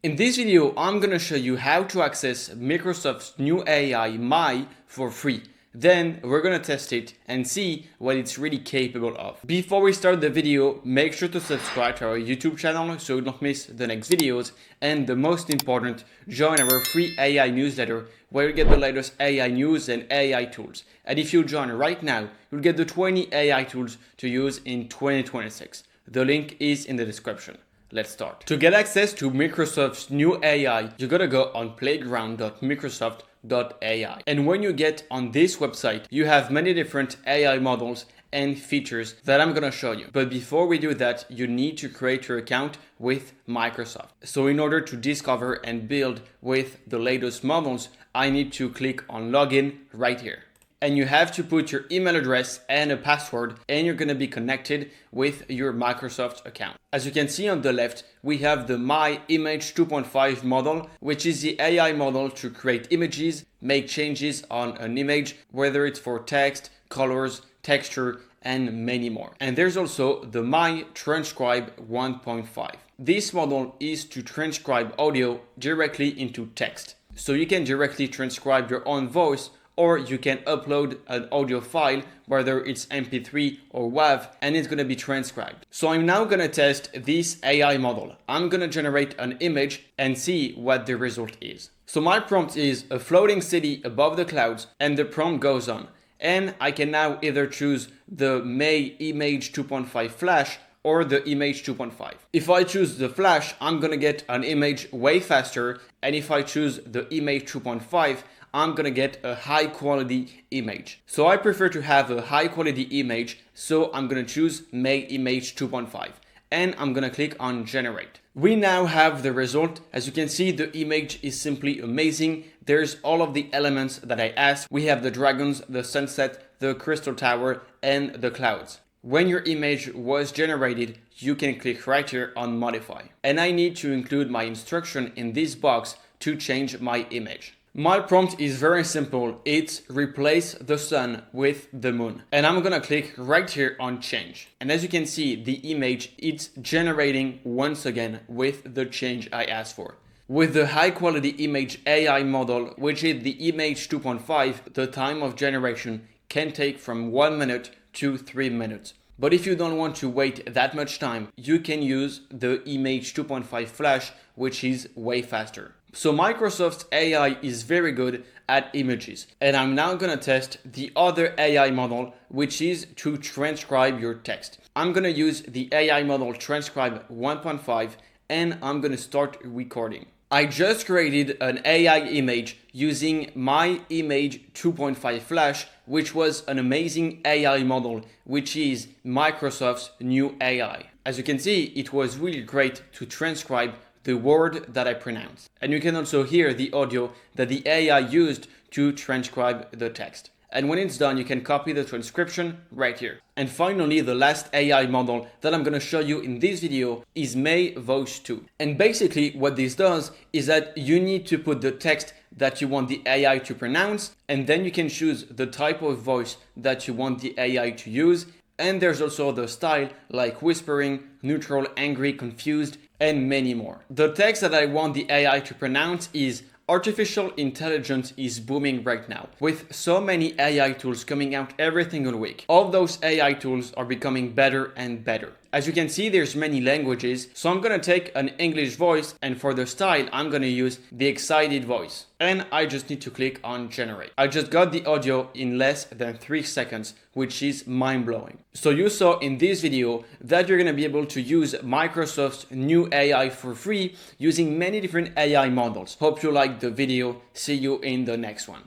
In this video, I'm gonna show you how to access Microsoft's new AI, Mai, for free. Then we're gonna test it and see what it's really capable of. Before we start the video, make sure to subscribe to our YouTube channel so you don't miss the next videos. And the most important, join our free AI newsletter where you get the latest AI news and AI tools. And if you join right now, you'll get the 20 AI tools to use in 2026. The link is in the description. Let's start. To get access to Microsoft's new AI, you gotta go on playground.microsoft.ai. And when you get on this website, you have many different AI models and features that I'm gonna show you. But before we do that, you need to create your account with Microsoft. So in order to discover and build with the latest models, I need to click on login right here. And you have to put your email address and a password, and you're going to be connected with your Microsoft account. As you can see on the left, we have the Mai Image 2.5 model, which is the AI model to create images, make changes on an image, whether it's for text, colors, texture, and many more. And there's also the Mai Transcribe 1.5. This model is to transcribe audio directly into text. So you can directly transcribe your own voice, or you can upload an audio file, whether it's MP3 or WAV, and it's gonna be transcribed. So I'm now gonna test this AI model. I'm gonna generate an image and see what the result is. So my prompt is a floating city above the clouds, and the prompt goes on. And I can now either choose the Mai Image 2.5 Flash or the Image 2.5. If I choose the Flash, I'm gonna get an image way faster, and if I choose the Image 2.5, I'm gonna get a high quality image. So I prefer to have a high quality image, so I'm gonna choose Mai Image 2.5 and I'm gonna click on generate. We now have the result. As you can see, the image is simply amazing. There's all of the elements that I asked. We have the dragons, the sunset, the crystal tower, and the clouds. When your image was generated, you can click right here on modify. And I need to include my instruction in this box to change my image. My prompt is very simple. It's replace the sun with the moon. And I'm gonna click right here on change. And as you can see, the image, it's generating once again with the change I asked for. With the high quality image AI model, which is the Image 2.5, the time of generation can take from 1 minute to 3 minutes. But if you don't want to wait that much time, you can use the Image 2.5 Flash, which is way faster. So Microsoft's AI is very good at images. And I'm now gonna test the other AI model, which is to transcribe your text. I'm gonna use the AI model Transcribe 1.5 and I'm gonna start recording. I just created an AI image using Mai Image 2.5 Flash, which was an amazing AI model, which is Microsoft's new AI. As you can see, it was really great to transcribe the word that I pronounced. And you can also hear the audio that the AI used to transcribe the text. And when it's done, you can copy the transcription right here. And finally, the last AI model that I'm gonna show you in this video is Mai Voice 2. And basically what this does is that you need to put the text that you want the AI to pronounce, and then you can choose the type of voice that you want the AI to use. And there's also the style like whispering, neutral, angry, confused, and many more. The text that I want the AI to pronounce is artificial intelligence is booming right now. With so many AI tools coming out every single week, all those AI tools are becoming better and better. As you can see, there's many languages, so I'm gonna take an English voice, and for the style, I'm gonna use the excited voice. And I just need to click on generate. I just got the audio in less than 3 seconds, which is mind-blowing. So you saw in this video that you're gonna be able to use Microsoft's new AI for free using many different AI models. Hope you liked the video. See you in the next one.